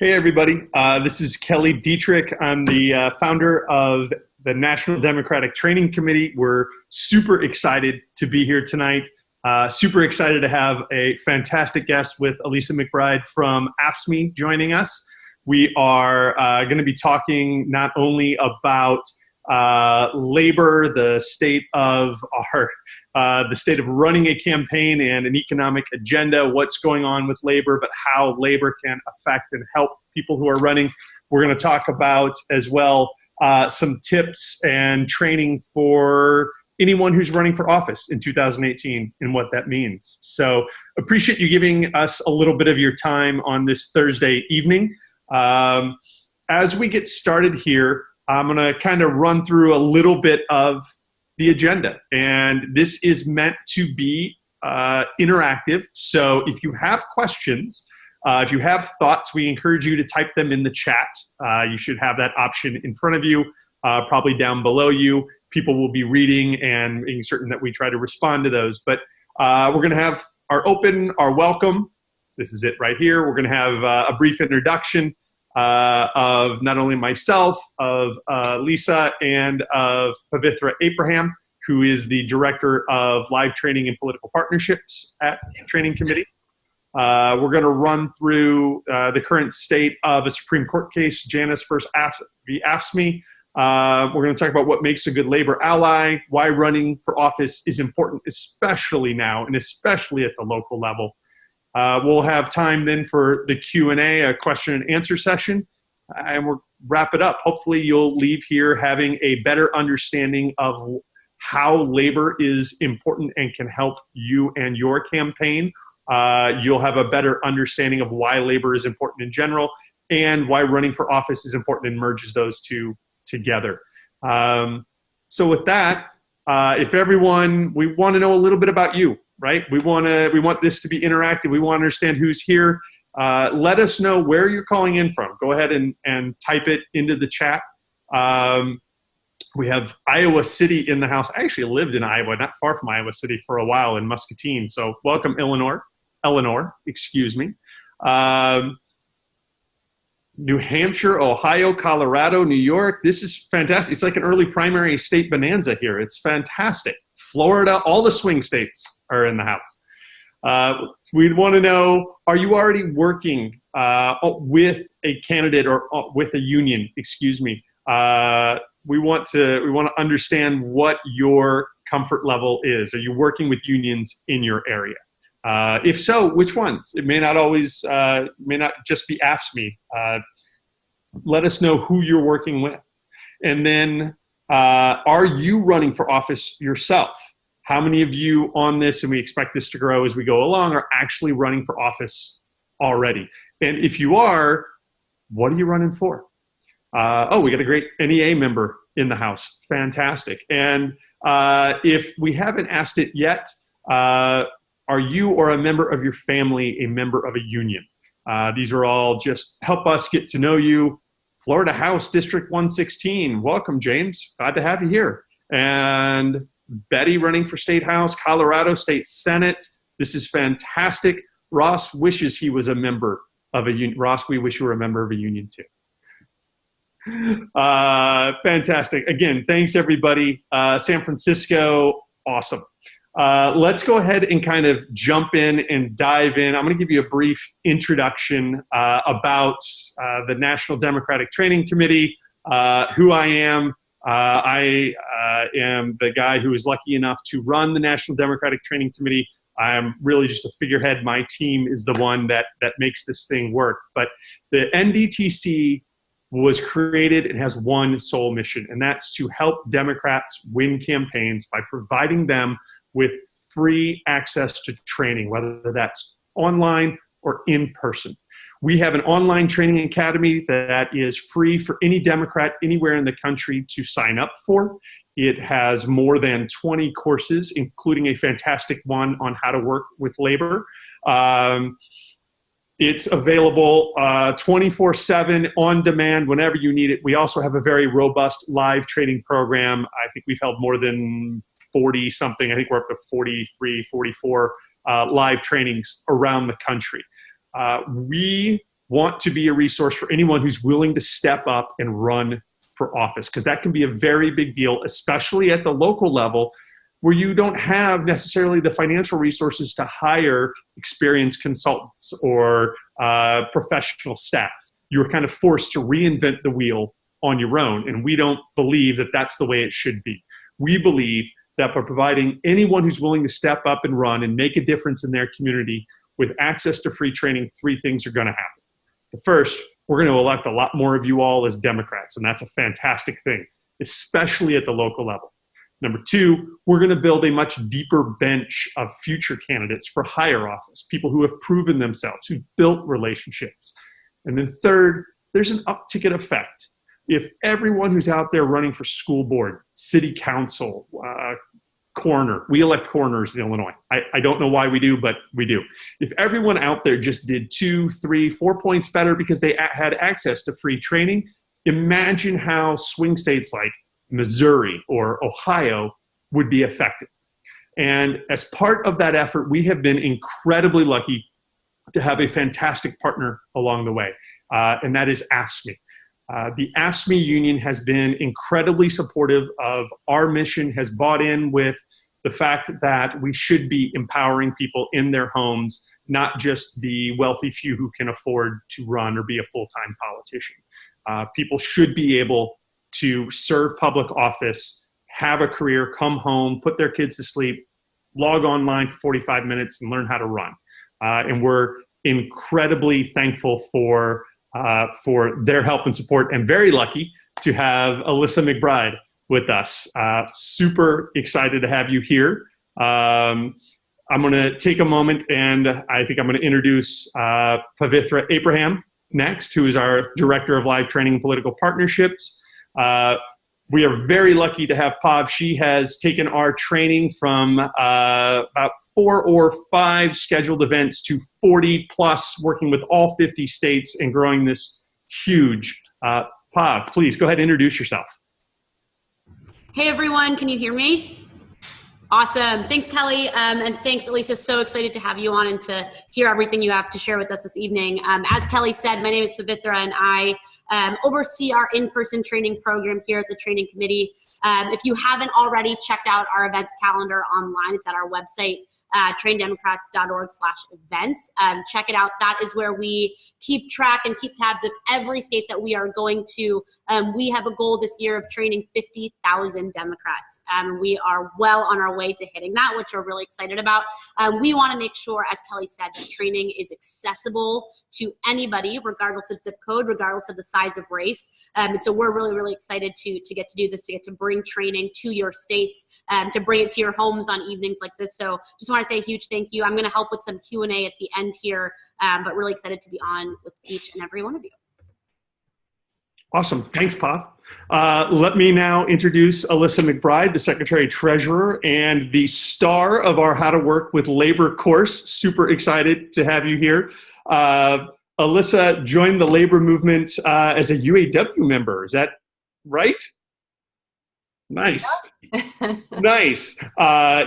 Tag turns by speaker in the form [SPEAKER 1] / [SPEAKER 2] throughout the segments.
[SPEAKER 1] Hey, everybody. This is Kelly Dietrich. I'm the founder of the National Democratic Training Committee. We're super excited to be here tonight. Super excited to have a fantastic guest with Elisa McBride from AFSCME joining us. We are going to be talking not only about labor, the state of running a campaign and an economic agenda, what's going on with labor, but how labor can affect and help people who are running. We're going to talk about as well some tips and training for anyone who's running for office in 2018 and what that means. So appreciate you giving us a little bit of your time on this Thursday evening. As we get started here, I'm going to kind of run through a little bit of the agenda. And this is meant to be interactive. So if you have questions, if you have thoughts, we encourage you to type them in the chat. You should have that option in front of you, probably down below you. People will be reading and making certain that we try to respond to those. But we're going to have our welcome. This is it right here. We're going to have a brief introduction of not only myself, of Lisa, and of Pavitra Abraham, who is the Director of Live Training and Political Partnerships at the Training Committee. We're going to run through the current state of a Supreme Court case, Janus v. AFSCME. We're going to talk about what makes a good labor ally, why running for office is important, especially now, and especially at the local level. We'll have time then for the Q&A, a question and answer session, and we'll wrap it up. Hopefully you'll leave here having a better understanding of how labor is important and can help you and your campaign. You'll have a better understanding of why labor is important in general and why running for office is important, and merges those two together. So with that, if everyone, we want to know a little bit about you. Right? We want this to be interactive. We want to understand who's here. Let us know where you're calling in from. Go ahead and type it into the chat. We have Iowa City in the house. I actually lived in Iowa, not far from Iowa City, for a while in Muscatine. So welcome, Eleanor, excuse me. New Hampshire, Ohio, Colorado, New York. This is fantastic. It's like an early primary state bonanza here. It's fantastic. Florida, all the swing states are in the house. We'd want to know, are you already working with a candidate or with a union, excuse me. We want to understand what your comfort level is. Are you working with unions in your area? If so, which ones? It may not always, may not just be AFSCME. Let us know who you're working with. And then, are you running for office yourself? How many of you on this, and we expect this to grow as we go along, are actually running for office already? And if you are, what are you running for? Oh, we got a great NEA member in the house. Fantastic. And if we haven't asked it yet, are you or a member of your family a member of a union? These are all just help us get to know you. Florida House District 116. Welcome, James. Glad to have you here. And Betty running for State House, Colorado State Senate. This is fantastic. Ross wishes he was a member of a union. Ross, we wish you were a member of a union too. Fantastic. Again, thanks everybody. San Francisco, awesome. Let's go ahead and kind of jump in and dive in. I'm going to give you a brief introduction about the National Democratic Training Committee, who I am. I am the guy who is lucky enough to run the National Democratic Training Committee. I'm really just a figurehead. My team is the one that makes this thing work. But the NDTC was created and has one sole mission, and that's to help Democrats win campaigns by providing them with free access to training, whether that's online or in person. We have an online training academy that is free for any Democrat anywhere in the country to sign up for. It has more than 20 courses, including a fantastic one on how to work with labor. It's available 24/7 on demand whenever you need it. We also have a very robust live training program. I think we've held more than 40 something. I think we're up to 43, 44 live trainings around the country. We want to be a resource for anyone who's willing to step up and run for office, because that can be a very big deal, especially at the local level, where you don't have necessarily the financial resources to hire experienced consultants or professional staff. You're kind of forced to reinvent the wheel on your own, and we don't believe that that's the way it should be. We believe that by providing anyone who's willing to step up and run and make a difference in their community with access to free training, three things are going to happen. The first, we're going to elect a lot more of you all as Democrats, and that's a fantastic thing, especially at the local level. Number two, we're going to build a much deeper bench of future candidates for higher office, people who have proven themselves, who've built relationships. And then third, there's an up-ticket effect. If everyone who's out there running for school board, city council, coroner, we elect coroners in Illinois. I don't know why we do, but we do. If everyone out there just did 2, 3, 4 points better because they had access to free training, imagine how swing states like Missouri or Ohio would be affected. And as part of that effort, we have been incredibly lucky to have a fantastic partner along the way, and that is AFSCME. The AFSCME union has been incredibly supportive of our mission, has bought in with the fact that we should be empowering people in their homes, not just the wealthy few who can afford to run or be a full-time politician. People should be able to serve public office, have a career, come home, put their kids to sleep, log online for 45 minutes and learn how to run. And we're incredibly thankful for their help and support, and very lucky to have Alyssa McBride with us. Super excited to have you here. I'm going to take a moment, and I think I'm going to introduce Pavitra Abraham next, who is our Director of Live Training and Political Partnerships. We are very lucky to have Pav. She has taken our training from about 4 or 5 scheduled events to 40 plus, working with all 50 states and growing this huge. Pav, please go ahead and introduce yourself.
[SPEAKER 2] Hey everyone, can you hear me? Awesome. Thanks, Kelly. And thanks, Elisa. So excited to have you on and to hear everything you have to share with us this evening. As Kelly said, my name is Pavitra, and I oversee our in-person training program here at the training committee. If you haven't already checked out our events calendar online, it's at our website, traindemocrats.org/events. Check it out. That is where we keep track and keep tabs of every state that we are going to. We have a goal this year of training 50,000 Democrats. We are well on our way to hitting that, which we're really excited about. We want to make sure, as Kelly said, that training is accessible to anybody, regardless of zip code, regardless of the size of race. And so we're really, really excited to get to do this, to get to bring training to your states, to bring it to your homes on evenings like this. So just want to say a huge thank you. I'm going to help with some Q&A at the end here, but really excited to be on with each and every one of you.
[SPEAKER 1] Awesome. Thanks, Pav. Let me now introduce Alyssa McBride, the Secretary-Treasurer and the star of our How to Work with Labor course. Super excited to have you here. Alyssa joined the labor movement as a UAW member. Is that right? Nice. Nice.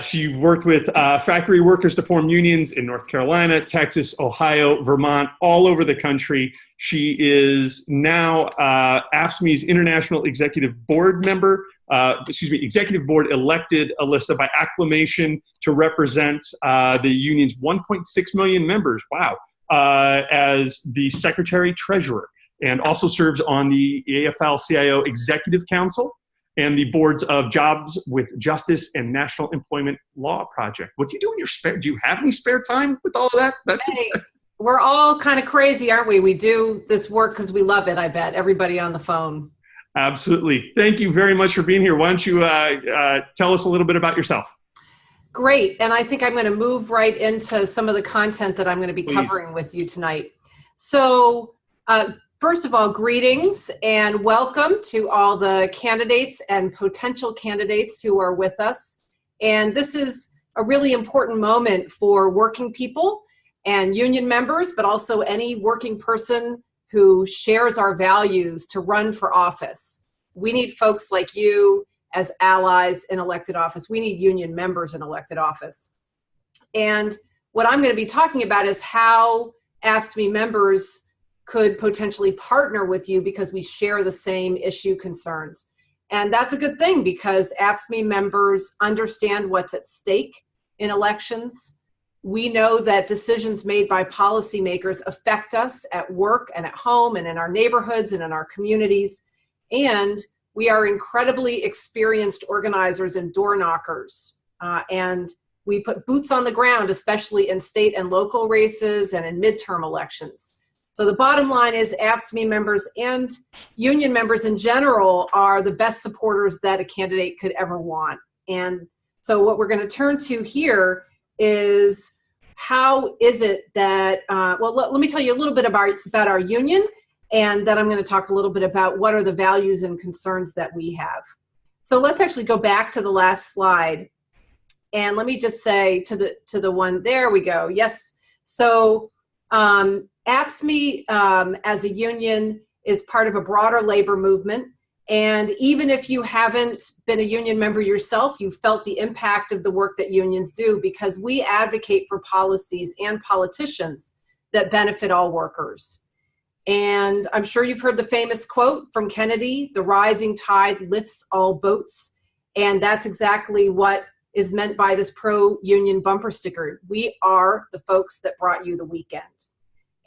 [SPEAKER 1] She's worked with factory workers to form unions in North Carolina, Texas, Ohio, Vermont, all over the country. She is now AFSCME's International Executive Board member, Executive Board elected, Alyssa, by acclamation to represent the union's 1.6 million members. Wow. As the Secretary-Treasurer, and also serves on the AFL-CIO Executive Council and the boards of Jobs with Justice and National Employment Law Project. What do you do in your spare? Do you have any spare time with all of that?
[SPEAKER 3] Hey, we're all kind of crazy, aren't we? We do this work because we love it, I bet. Everybody on the phone.
[SPEAKER 1] Absolutely. Thank you very much for being here. Why don't you tell us a little bit about yourself?
[SPEAKER 3] Great. And I think I'm going to move right into some of the content that I'm going to be covering with you tonight. So first of all, greetings and welcome to all the candidates and potential candidates who are with us. And this is a really important moment for working people and union members, but also any working person who shares our values to run for office. We need folks like you as allies in elected office. We need union members in elected office. And what I'm going to be talking about is how AFSCME members could potentially partner with you because we share the same issue concerns. And that's a good thing because AFSCME members understand what's at stake in elections. We know that decisions made by policymakers affect us at work and at home and in our neighborhoods and in our communities. And we are incredibly experienced organizers and door knockers. And we put boots on the ground, especially in state and local races and in midterm elections. So the bottom line is AFSCME members and union members in general are the best supporters that a candidate could ever want. And so what we're going to turn to here is how is it that, let me tell you a little bit about our union, and then I'm going to talk a little bit about what are the values and concerns that we have. So let's actually go back to the last slide. And let me just say to the one, there we go. Yes. So AFSCME as a union is part of a broader labor movement. And even if you haven't been a union member yourself, you've felt the impact of the work that unions do because we advocate for policies and politicians that benefit all workers. And I'm sure you've heard the famous quote from Kennedy, "The rising tide lifts all boats." And that's exactly what is meant by this pro-union bumper sticker. We are the folks that brought you the weekend.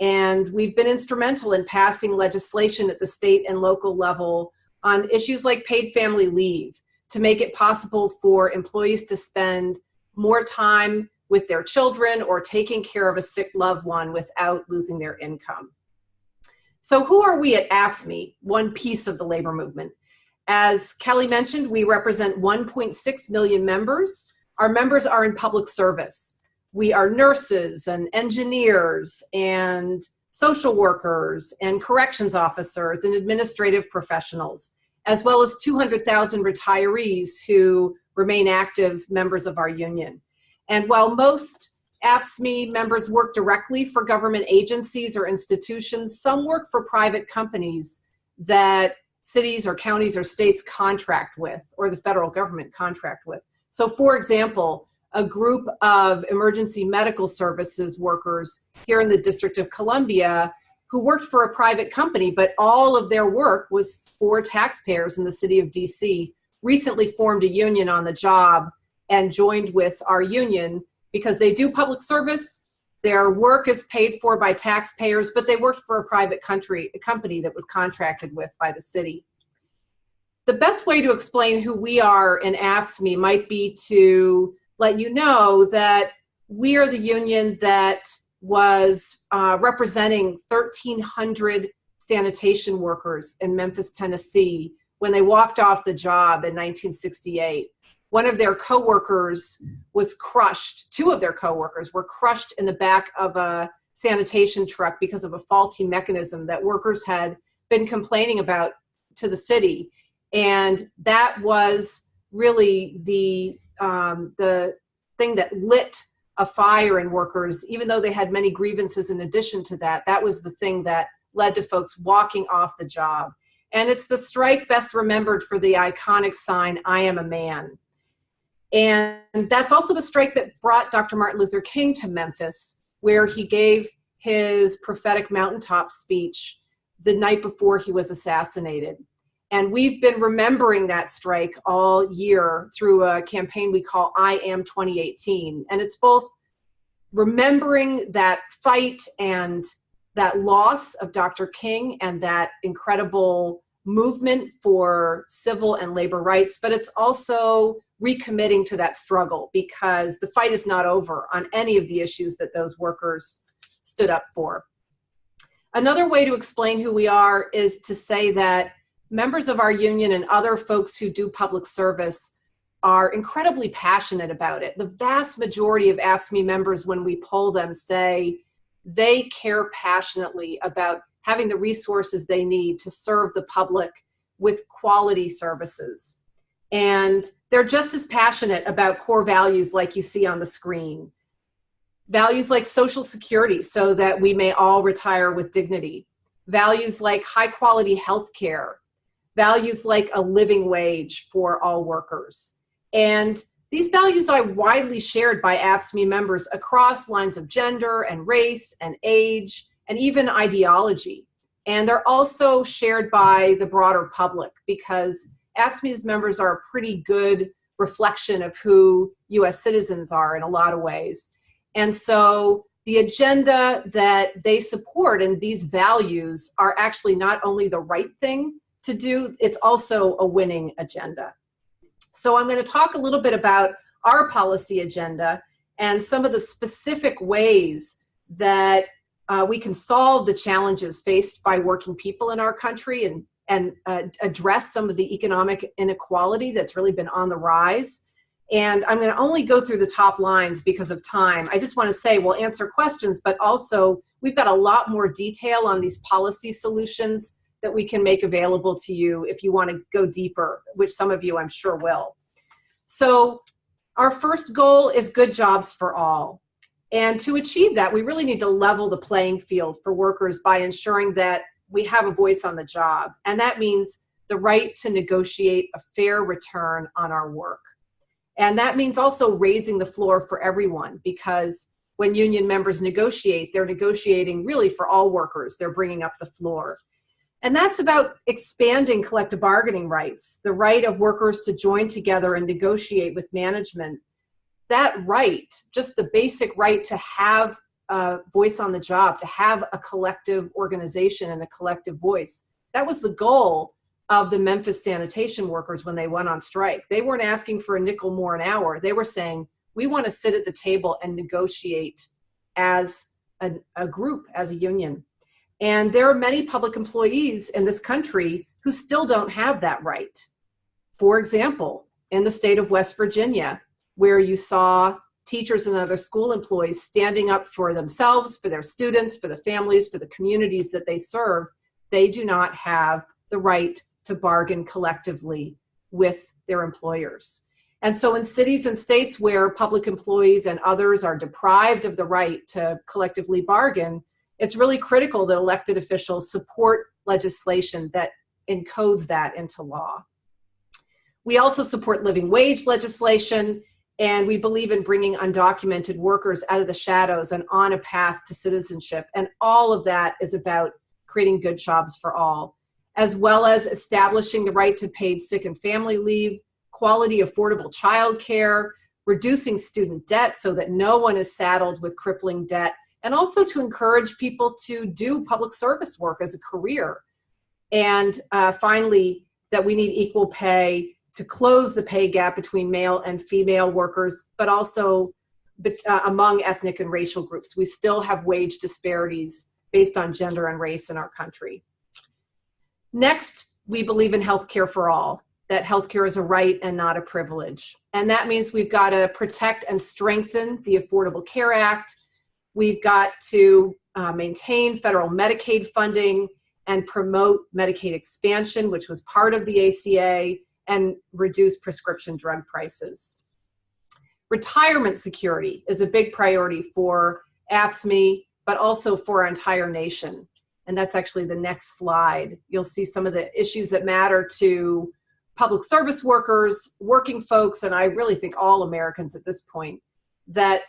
[SPEAKER 3] And we've been instrumental in passing legislation at the state and local level on issues like paid family leave to make it possible for employees to spend more time with their children or taking care of a sick loved one without losing their income. So who are we at AFSCME, one piece of the labor movement? As Kelly mentioned, we represent 1.6 million members. Our members are in public service. We are nurses and engineers and social workers and corrections officers and administrative professionals, as well as 200,000 retirees who remain active members of our union. And while most AFSCME members work directly for government agencies or institutions, some work for private companies that cities or counties or states contract with, or the federal government contract with. So for example, a group of emergency medical services workers here in the District of Columbia who worked for a private company, but all of their work was for taxpayers in the city of DC, recently formed a union on the job and joined with our union because they do public service. Their work is paid for by taxpayers, but they worked for a private company that was contracted with by the city. The best way to explain who we are in AFSCME might be to let you know that we are the union that was representing 1,300 sanitation workers in Memphis, Tennessee, when they walked off the job in 1968. One of their coworkers was crushed. Two of their coworkers were crushed in the back of a sanitation truck because of a faulty mechanism that workers had been complaining about to the city. And that was really the thing that lit a fire in workers, even though they had many grievances in addition to that. That was the thing that led to folks walking off the job. And it's the strike best remembered for the iconic sign, "I am a man." And that's also the strike that brought Dr. Martin Luther King to Memphis, where he gave his prophetic mountaintop speech the night before he was assassinated. And we've been remembering that strike all year through a campaign we call I Am 2018. And it's both remembering that fight and that loss of Dr. King and that incredible movement for civil and labor rights, but it's also recommitting to that struggle because the fight is not over on any of the issues that those workers stood up for. Another way to explain who we are is to say that members of our union and other folks who do public service are incredibly passionate about it. The vast majority of AFSCME members, when we poll them, say they care passionately about having the resources they need to serve the public with quality services. And they're just as passionate about core values like you see on the screen. Values like social security so that we may all retire with dignity. Values like high quality health care. Values like a living wage for all workers. And these values are widely shared by AFSCME members across lines of gender and race and age and even ideology. And they're also shared by the broader public because AFSCME's members are a pretty good reflection of who US citizens are in a lot of ways. And so the agenda that they support and these values are actually not only the right thing to do, it's also a winning agenda. So I'm going to talk a little bit about our policy agenda and some of the specific ways that we can solve the challenges faced by working people in our country and address some of the economic inequality that's really been on the rise. And I'm going to only go through the top lines because of time. I just want to say we'll answer questions, but also we've got a lot more detail on these policy solutions that we can make available to you if you want to go deeper, which some of you I'm sure will. So our first goal is good jobs for all. And to achieve that, we really need to level the playing field for workers by ensuring that we have a voice on the job. And that means the right to negotiate a fair return on our work. And that means also raising the floor for everyone, because when union members negotiate, they're negotiating really for all workers. They're bringing up the floor. And that's about expanding collective bargaining rights, the right of workers to join together and negotiate with management. That right, just the basic right to have a voice on the job, to have a collective organization and a collective voice. That was the goal of the Memphis sanitation workers when they went on strike. They weren't asking for a nickel more an hour. They were saying, we want to sit at the table and negotiate as a group, as a union. And there are many public employees in this country who still don't have that right. For example, in the state of West Virginia, where you saw teachers and other school employees standing up for themselves, for their students, for the families, for the communities that they serve, they do not have the right to bargain collectively with their employers. And so in cities and states where public employees and others are deprived of the right to collectively bargain, it's really critical that elected officials support legislation that encodes that into law. We also support living wage legislation, and we believe in bringing undocumented workers out of the shadows and on a path to citizenship. And all of that is about creating good jobs for all, as well as establishing the right to paid sick and family leave, quality, affordable childcare, reducing student debt so that no one is saddled with crippling debt, and also to encourage people to do public service work as a career. And finally, that we need equal pay to close the pay gap between male and female workers, but also among ethnic and racial groups. We still have wage disparities based on gender and race in our country. Next, we believe in healthcare for all, that healthcare is a right and not a privilege. And that means we've got to protect and strengthen the Affordable Care Act. We've got to maintain federal Medicaid funding and promote Medicaid expansion, which was part of the ACA, and reduce prescription drug prices. Retirement security is a big priority for AFSCME, but also for our entire nation. And that's actually the next slide. You'll see some of the issues that matter to public service workers, working folks, and I really think all Americans at this point, that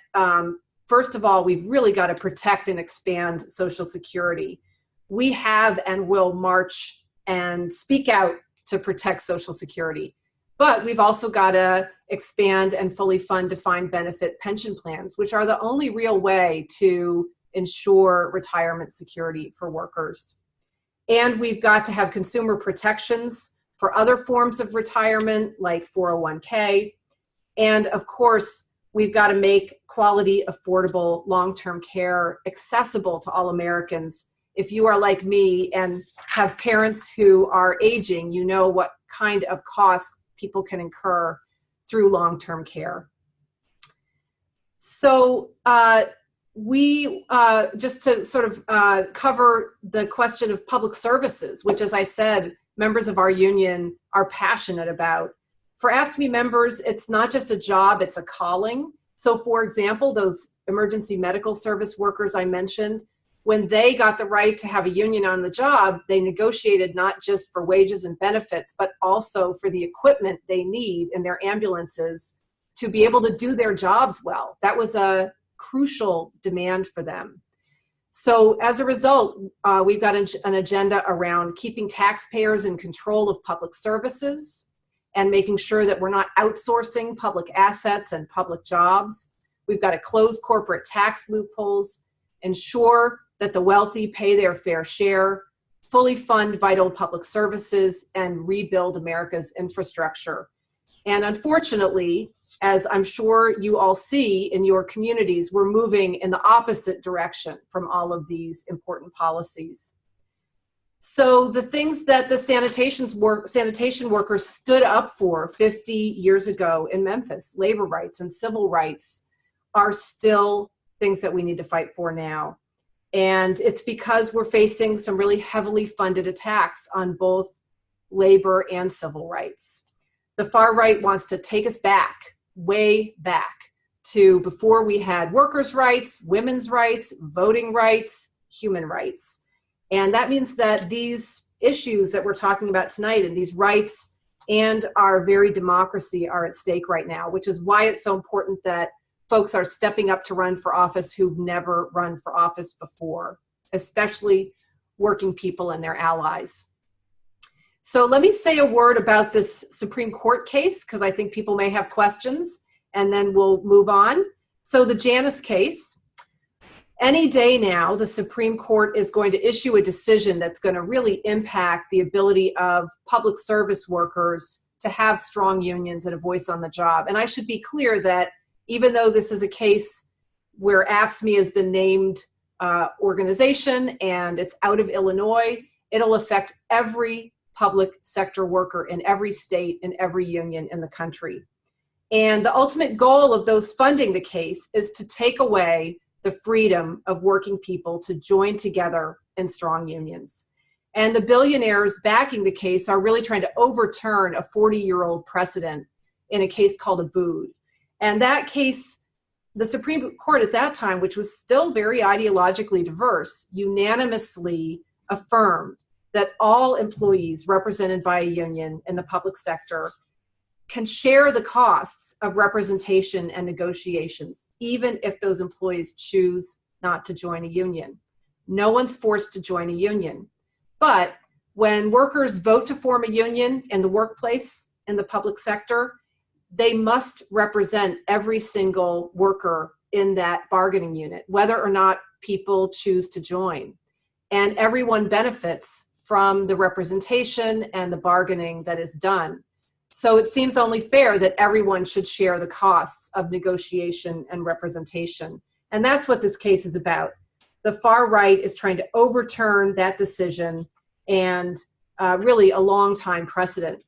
[SPEAKER 3] first of all, we've really got to protect and expand Social Security. We have and will march and speak out to protect Social Security. But we've also got to expand and fully fund defined benefit pension plans, which are the only real way to ensure retirement security for workers. And we've got to have consumer protections for other forms of retirement, like 401k. And of course, we've got to make quality, affordable, long-term care accessible to all Americans. If you are like me and have parents who are aging, you know what kind of costs people can incur through long-term care. So we, just to sort of cover the question of public services, which, as I said, members of our union are passionate about. For AFSCME members, it's not just a job, it's a calling. So for example, those emergency medical service workers I mentioned, when they got the right to have a union on the job, they negotiated not just for wages and benefits, but also for the equipment they need in their ambulances to be able to do their jobs well. That was a crucial demand for them. So as a result, we've got an agenda around keeping taxpayers in control of public services and making sure that we're not outsourcing public assets and public jobs. We've got to close corporate tax loopholes, ensure that the wealthy pay their fair share, fully fund vital public services, and rebuild America's infrastructure. And unfortunately, as I'm sure you all see in your communities, we're moving in the opposite direction from all of these important policies. So the things that the sanitation workers stood up for 50 years ago in Memphis, labor rights and civil rights, are still things that we need to fight for now. And it's because we're facing some really heavily funded attacks on both labor and civil rights. The far right wants to take us back, way back, to before we had workers' rights, women's rights, voting rights, human rights. And that means that these issues that we're talking about tonight and these rights and our very democracy are at stake right now, which is why it's so important that folks are stepping up to run for office who've never run for office before, especially working people and their allies. So let me say a word about this Supreme Court case, because I think people may have questions, and then we'll move on. So the Janus case, any day now, the Supreme Court is going to issue a decision that's going to really impact the ability of public service workers to have strong unions and a voice on the job. And I should be clear that even though this is a case where AFSCME is the named organization and it's out of Illinois, it'll affect every public sector worker in every state and every union in the country. And the ultimate goal of those funding the case is to take away the freedom of working people to join together in strong unions. And the billionaires backing the case are really trying to overturn a 40-year-old precedent in a case called Abood. And that case, the Supreme Court at that time, which was still very ideologically diverse, unanimously affirmed that all employees represented by a union in the public sector can share the costs of representation and negotiations, even if those employees choose not to join a union. No one's forced to join a union. But when workers vote to form a union in the workplace, in the public sector, they must represent every single worker in that bargaining unit, whether or not people choose to join. And everyone benefits from the representation and the bargaining that is done. So it seems only fair that everyone should share the costs of negotiation and representation. And that's what this case is about. The far right is trying to overturn that decision and really a long time precedent.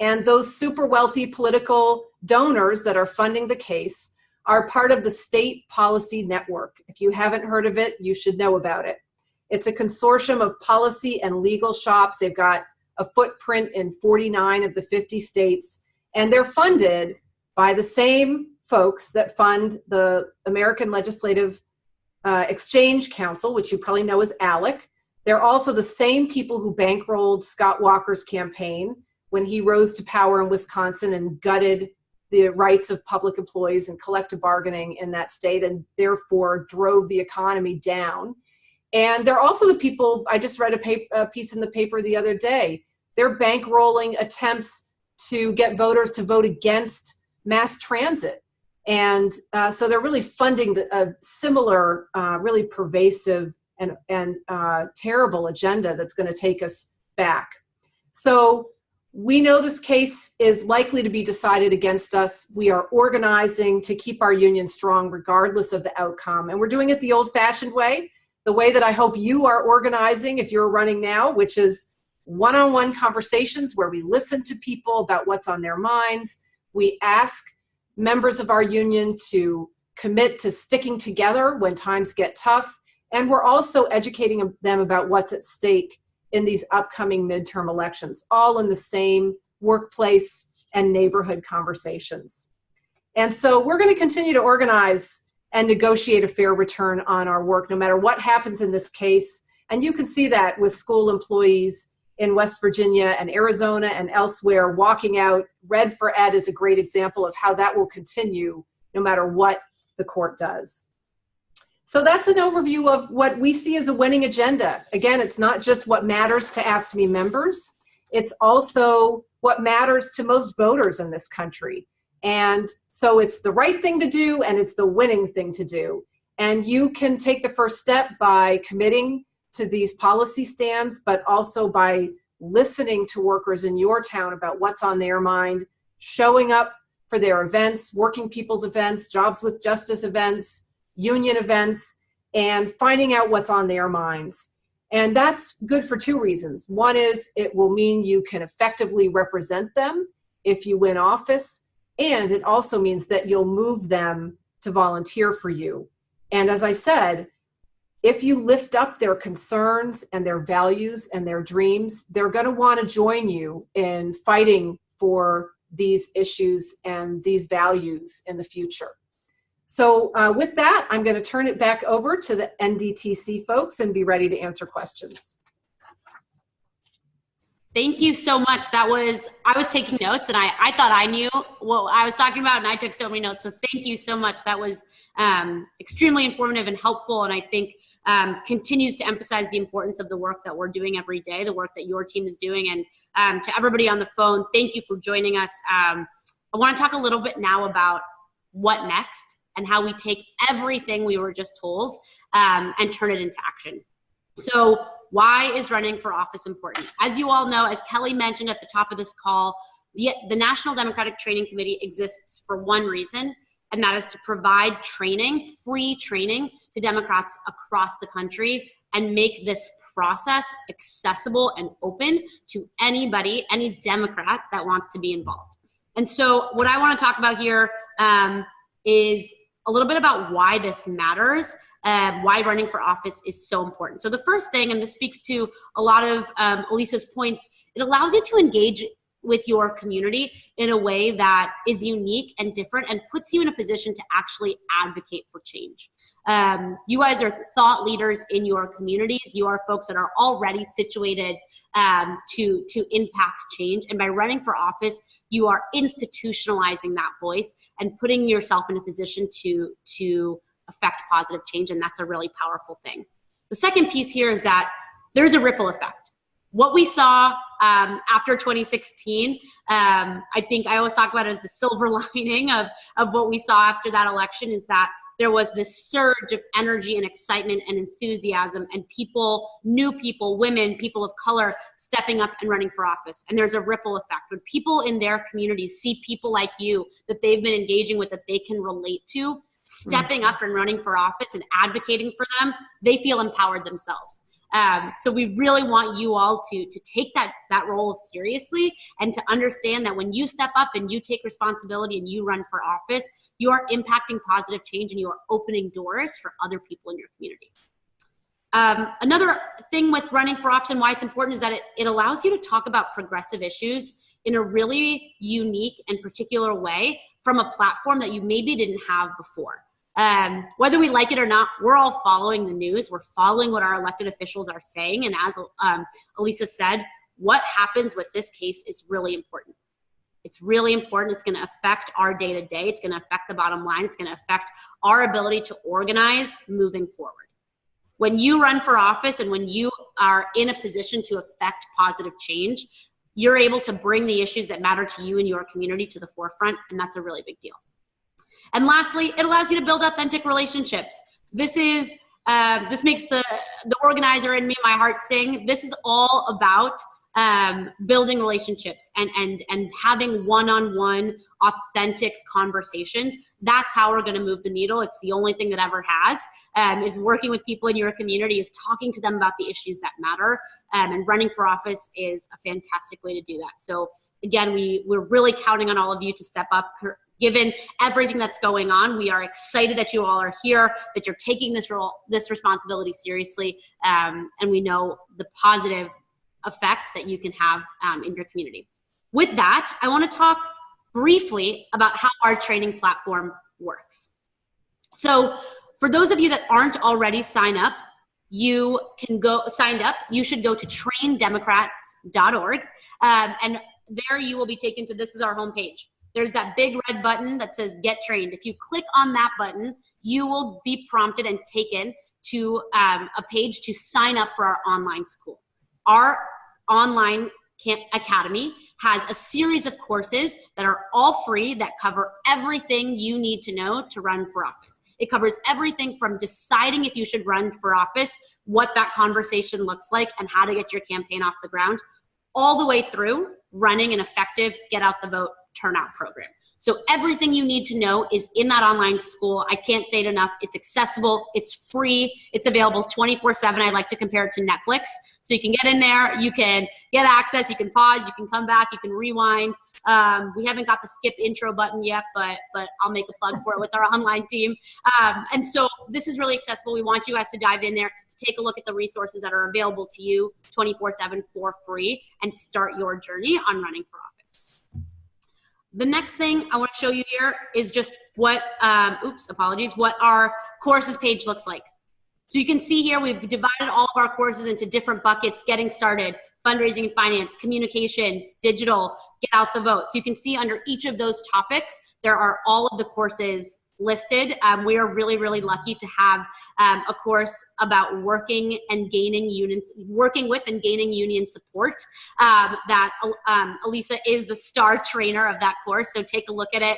[SPEAKER 3] And those super wealthy political donors that are funding the case are part of the State Policy Network. If you haven't heard of it, you should know about it. It's a consortium of policy and legal shops. They've got a footprint in 49 of the 50 states, and they're funded by the same folks that fund the American Legislative Exchange Council, which you probably know as ALEC. They're also the same people who bankrolled Scott Walker's campaign when he rose to power in Wisconsin and gutted the rights of public employees and collective bargaining in that state, and therefore drove the economy down. And they're also the people, I just read a piece in the paper the other day, they're bankrolling attempts to get voters to vote against mass transit. And so they're really funding a similar, really pervasive and terrible agenda that's going to take us back. So we know this case is likely to be decided against us. We are organizing to keep our union strong regardless of the outcome. And we're doing it the old-fashioned way, the way that I hope you are organizing if you're running now, which is one-on-one conversations where we listen to people about what's on their minds. We ask members of our union to commit to sticking together when times get tough. And we're also educating them about what's at stake in these upcoming midterm elections, all in the same workplace and neighborhood conversations. And so we're going to continue to organize and negotiate a fair return on our work, no matter what happens in this case. And you can see that with school employees in West Virginia and Arizona and elsewhere walking out. Red for Ed is a great example of how that will continue no matter what the court does. So that's an overview of what we see as a winning agenda. Again, it's not just what matters to AFSCME members, it's also what matters to most voters in this country. And so it's the right thing to do, and it's the winning thing to do. And you can take the first step by committing to these policy stands, but also by listening to workers in your town about what's on their mind, showing up for their events, working people's events, Jobs with Justice events, union events, and finding out what's on their minds. And that's good for two reasons. One is it will mean you can effectively represent them if you win office, and it also means that you'll move them to volunteer for you. And as I said, if you lift up their concerns and their values and their dreams, they're going to want to join you in fighting for these issues and these values in the future. So with that, I'm going to turn it back over to the NDTC folks and be ready to answer questions.
[SPEAKER 2] Thank you so much. I was taking notes, and I thought I knew what I was talking about, and I took so many notes. So thank you so much. That was extremely informative and helpful, and I think continues to emphasize the importance of the work that we're doing every day, the work that your team is doing. And to everybody on the phone, thank you for joining us. I want to talk a little bit now about what next and how we take everything we were just told and turn it into action. So why is running for office important? As you all know, as Kelly mentioned at the top of this call, the National Democratic Training Committee exists for one reason, and that is to provide training, free training to Democrats across the country and make this process accessible and open to anybody, any Democrat that wants to be involved. And so what I want to talk about here is a little bit about why this matters, why running for office is so important. So the first thing, and this speaks to a lot of Elisa's points, it allows you to engage with your community in a way that is unique and different and puts you in a position to actually advocate for change. You guys are thought leaders in your communities. You are folks that are already situated to impact change. And by running for office, you are institutionalizing that voice and putting yourself in a position to affect positive change. And that's a really powerful thing. The second piece here is that there's a ripple effect. What we saw after 2016, I think I always talk about it as the silver lining of what we saw after that election, is that there was this surge of energy and excitement and enthusiasm, and new people, women, people of color stepping up and running for office. And there's a ripple effect. When people in their communities see people like you that they've been engaging with, that they can relate to, stepping up and running for office and advocating for them, they feel empowered themselves. So we really want you all to take that role seriously and to understand that when you step up and you take responsibility and you run for office, you are impacting positive change and you are opening doors for other people in your community. Another thing with running for office and why it's important is that it allows you to talk about progressive issues in a really unique and particular way from a platform that you maybe didn't have before. Whether we like it or not, we're all following the news. We're following what our elected officials are saying. And as Elisa said, what happens with this case is really important. It's really important. It's going to affect our day-to-day. It's going to affect the bottom line. It's going to affect our ability to organize moving forward. When you run for office and when you are in a position to affect positive change, you're able to bring the issues that matter to you and your community to the forefront, and that's a really big deal. And lastly, it allows you to build authentic relationships. This makes the organizer in me, my heart sing. This is all about building relationships and having one-on-one authentic conversations. That's how we're going to move the needle. It's the only thing that ever has, is working with people in your community, is talking to them about the issues that matter. And running for office is a fantastic way to do that. So again, we're really counting on all of you to step up. Given everything that's going on, we are excited that you all are here, that you're taking this responsibility seriously, and we know the positive effect that you can have in your community. With that, I want to talk briefly about how our training platform works. So for those of you that aren't already signed up, you should go to traindemocrats.org, and there you will be taken to, this is our homepage. there's that big red button that says Get Trained. If you click on that button, you will be prompted and taken to a page to sign up for our online school. Our online academy has a series of courses that are all free that cover everything you need to know to run for office. It covers everything from deciding if you should run for office, what that conversation looks like, and how to get your campaign off the ground, all the way through running an effective get out the vote turnout program. So everything you need to know is in that online school. I can't say it enough. It's accessible. It's free. It's available 24/7. I like to compare it to Netflix. So you can get in there. You can get access. You can pause. You can come back. You can rewind. We haven't got the skip intro button yet, but I'll make a plug for it with our online team. And so this is really accessible. We want you guys to dive in there to take a look at the resources that are available to you 24/7 for free and start your journey on running for office. The next thing I want to show you here is just what, what our courses page looks like. So you can see here, we've divided all of our courses into different buckets: getting started, fundraising and finance, communications, digital, get out the vote. So you can see under each of those topics, there are all of the courses listed. We are really, really lucky to have a course about working with and gaining union support. That Elisa is the star trainer of that course. So take a look at it.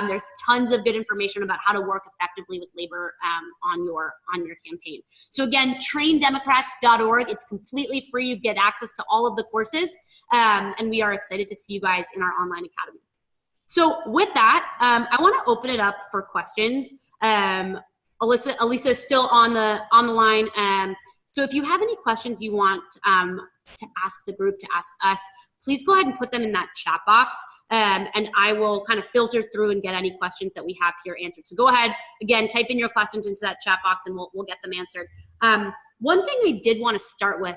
[SPEAKER 2] There's tons of good information about how to work effectively with labor on your campaign. So again, traindemocrats.org. It's completely free. You get access to all of the courses, and we are excited to see you guys in our online academy. So with that, I want to open it up for questions. Elisa is still on the line. So if you have any questions you want to ask the group, to ask us, please go ahead and put them in that chat box, and I will kind of filter through and get any questions that we have here answered. So go ahead, again, type in your questions into that chat box, and we'll get them answered. One thing we did want to start with,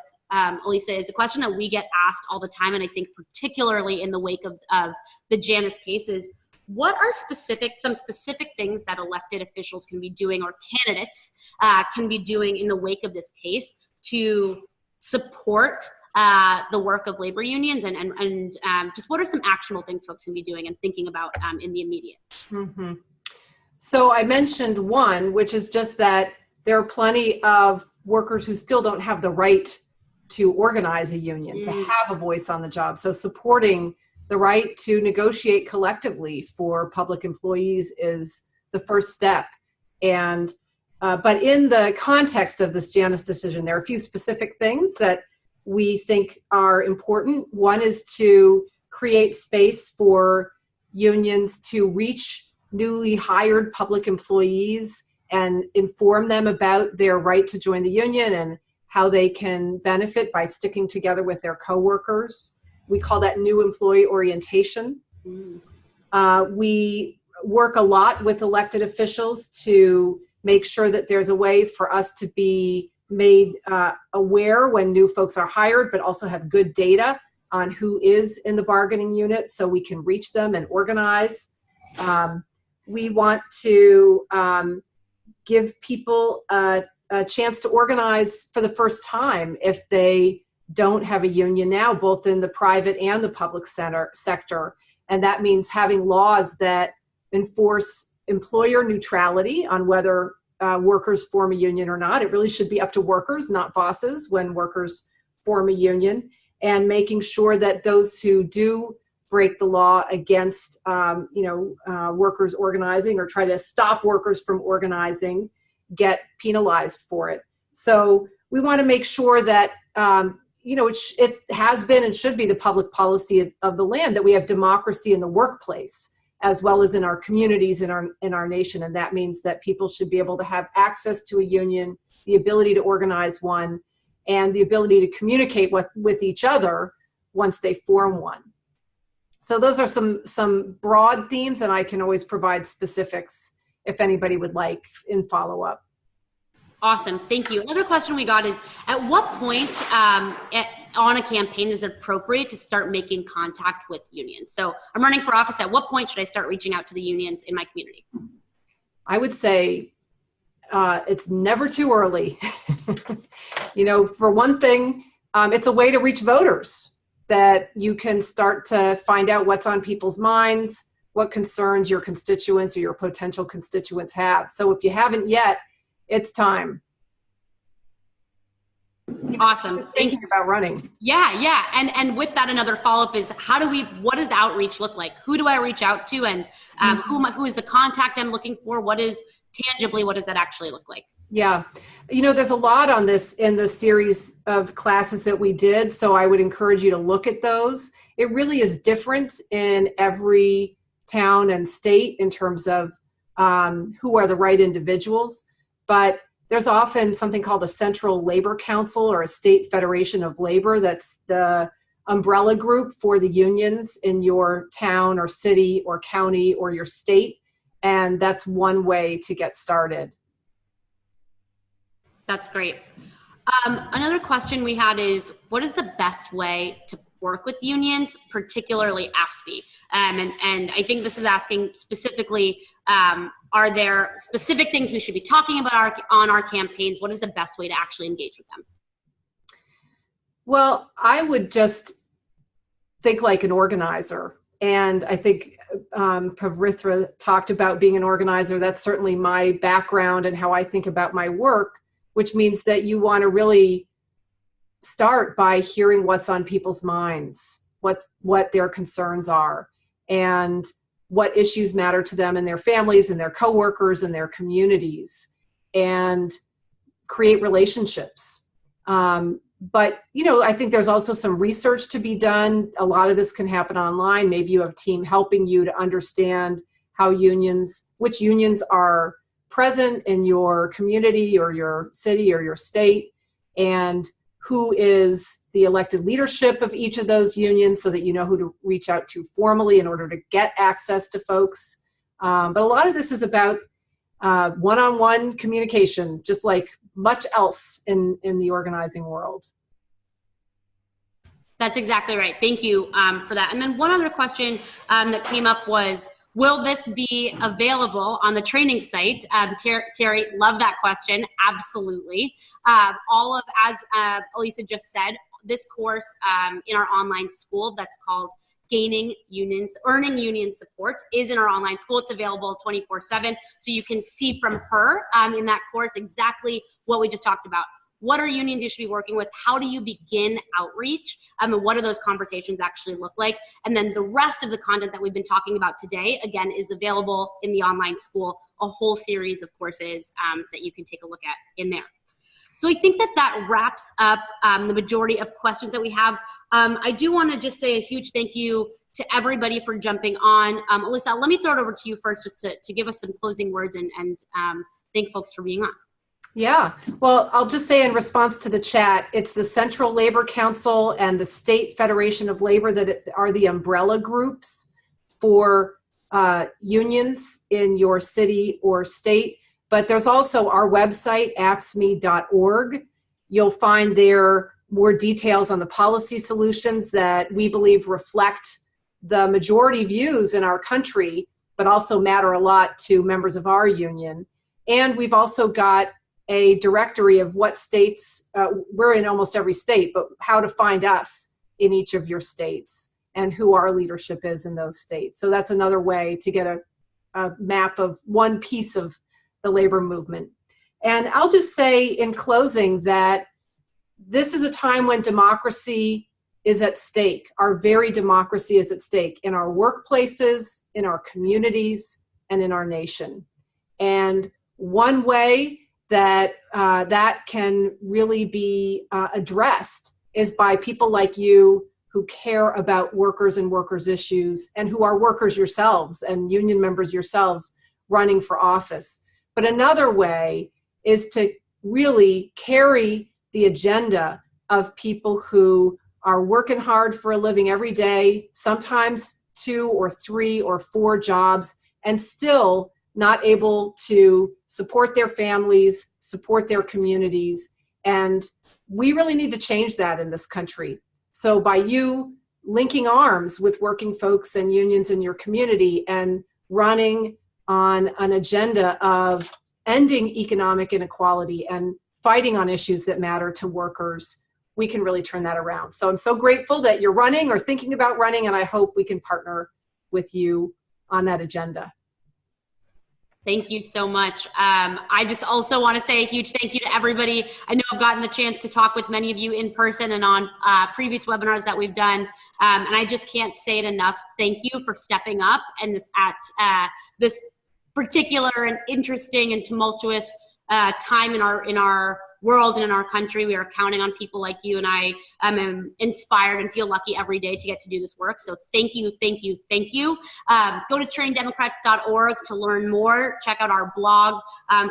[SPEAKER 2] Elisa, is a question that we get asked all the time, and I think particularly in the wake of the Janice cases. What are some specific things that elected officials can be doing, or candidates can be doing in the wake of this case to support the work of labor unions, and just what are some actionable things folks can be doing and thinking about in the immediate?
[SPEAKER 3] Mm-hmm. So I mentioned one, which is just that there are plenty of workers who still don't have the right to organize a union, to have a voice on the job. So supporting the right to negotiate collectively for public employees is the first step. And but in the context of this Janice decision, there are a few specific things that we think are important. One is to create space for unions to reach newly hired public employees and inform them about their right to join the union and how they can benefit by sticking together with their coworkers. We call that new employee orientation. We work a lot with elected officials to make sure that there's a way for us to be made aware when new folks are hired, but also have good data on who is in the bargaining unit so we can reach them and organize. We want to give people a chance to organize for the first time if they don't have a union now, both in the private and the public sector. And that means having laws that enforce employer neutrality on whether workers form a union or not. It really should be up to workers, not bosses, when workers form a union, and making sure that those who do break the law against workers organizing or try to stop workers from organizing get penalized for it. So we want to make sure that it has been and should be the public policy of the land that we have democracy in the workplace as well as in our communities in our nation, and that means that people should be able to have access to a union, the ability to organize one, and the ability to communicate with each other once they form one. So those are some broad themes, and I can always provide specifics if anybody would like in follow-up.
[SPEAKER 2] Awesome, thank you. Another question we got is, at what point on a campaign is it appropriate to start making contact with unions? So I'm running for office. At what point should I start reaching out to the unions in my community?
[SPEAKER 3] I would say it's never too early. For one thing, it's a way to reach voters, that you can start to find out what's on people's minds, what concerns your constituents or your potential constituents have. So if you haven't yet, it's time.
[SPEAKER 2] Awesome.
[SPEAKER 3] Thinking about running.
[SPEAKER 2] Yeah. And with that, another follow-up is what does outreach look like? Who do I reach out to? And who is the contact I'm looking for? What does that actually look like?
[SPEAKER 3] Yeah. There's a lot on this in the series of classes that we did. So I would encourage you to look at those. It really is different in every town and state in terms of who are the right individuals. But there's often something called a Central Labor Council or a State Federation of Labor. That's the umbrella group for the unions in your town or city or county or your state. And that's one way to get started.
[SPEAKER 2] That's great. Another question we had is, what is the best way to work with unions, particularly AFSCME? And I think this is asking specifically, are there specific things we should be talking about on our campaigns? What is the best way to actually engage with them?
[SPEAKER 3] Well, I would just think like an organizer. And I think Pavrithra talked about being an organizer. That's certainly my background and how I think about my work, which means that you want to really start by hearing what's on people's minds, what their concerns are, and what issues matter to them and their families and their coworkers and their communities, and create relationships. But, I think there's also some research to be done. A lot of this can happen online. Maybe you have a team helping you to understand which unions are present in your community or your city or your state, and who is the elected leadership of each of those unions so that you know who to reach out to formally in order to get access to folks. But a lot of this is about one-on-one communication, just like much else in the organizing world.
[SPEAKER 2] That's exactly right. Thank you for that. And then one other question that came up was, will this be available on the training site? Terry, love that question. Absolutely. As Elisa just said, this course in our online school that's called Earning Union Support is in our online school. It's available 24/7. So you can see from her in that course exactly what we just talked about. What are unions you should be working with? How do you begin outreach? And what do those conversations actually look like? And then the rest of the content that we've been talking about today, again, is available in the online school, a whole series of courses that you can take a look at in there. So I think that wraps up the majority of questions that we have. I do want to just say a huge thank you to everybody for jumping on. Alyssa, let me throw it over to you first just to give us some closing words and thank folks for being on.
[SPEAKER 3] Yeah, well, I'll just say in response to the chat, it's the Central Labor Council and the State Federation of Labor that are the umbrella groups for unions in your city or state. But there's also our website, AFSCME.org. You'll find there more details on the policy solutions that we believe reflect the majority views in our country, but also matter a lot to members of our union. And we've also got a directory of what states, we're in almost every state, but how to find us in each of your states and who our leadership is in those states. So that's another way to get a map of one piece of the labor movement. And I'll just say in closing that this is a time when democracy is at stake. Our very democracy is at stake in our workplaces, in our communities, and in our nation. And one way that that can really be addressed is by people like you who care about workers and workers' issues and who are workers yourselves and union members yourselves running for office. But another way is to really carry the agenda of people who are working hard for a living every day, sometimes 2 or 3 or 4 jobs, and still not able to support their families, support their communities. And we really need to change that in this country. So by you linking arms with working folks and unions in your community and running on an agenda of ending economic inequality and fighting on issues that matter to workers, we can really turn that around. So I'm so grateful that you're running or thinking about running, and I hope we can partner with you on that agenda.
[SPEAKER 2] Thank you so much. I just also want to say a huge thank you to everybody. I know I've gotten the chance to talk with many of you in person and on previous webinars that we've done, and I just can't say it enough. Thank you for stepping up and this particular and interesting and tumultuous time in our world and in our country. We are counting on people like you, and I am inspired and feel lucky every day to get to do this work. So thank you, thank you, thank you. Go to traindemocrats.org to learn more. Check out our blog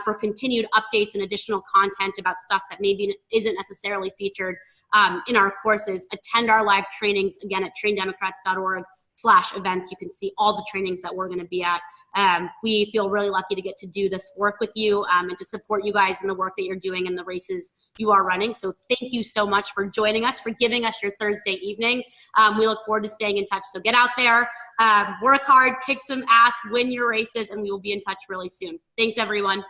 [SPEAKER 2] for continued updates and additional content about stuff that maybe isn't necessarily featured in our courses. Attend our live trainings, again, at traindemocrats.org/events. You can see all the trainings that we're going to be at. We feel really lucky to get to do this work with you and to support you guys in the work that you're doing and the races you are running. So thank you so much for joining us, for giving us your Thursday evening. We look forward to staying in touch. So get out there, work hard, kick some ass, win your races, and we will be in touch really soon. Thanks, everyone.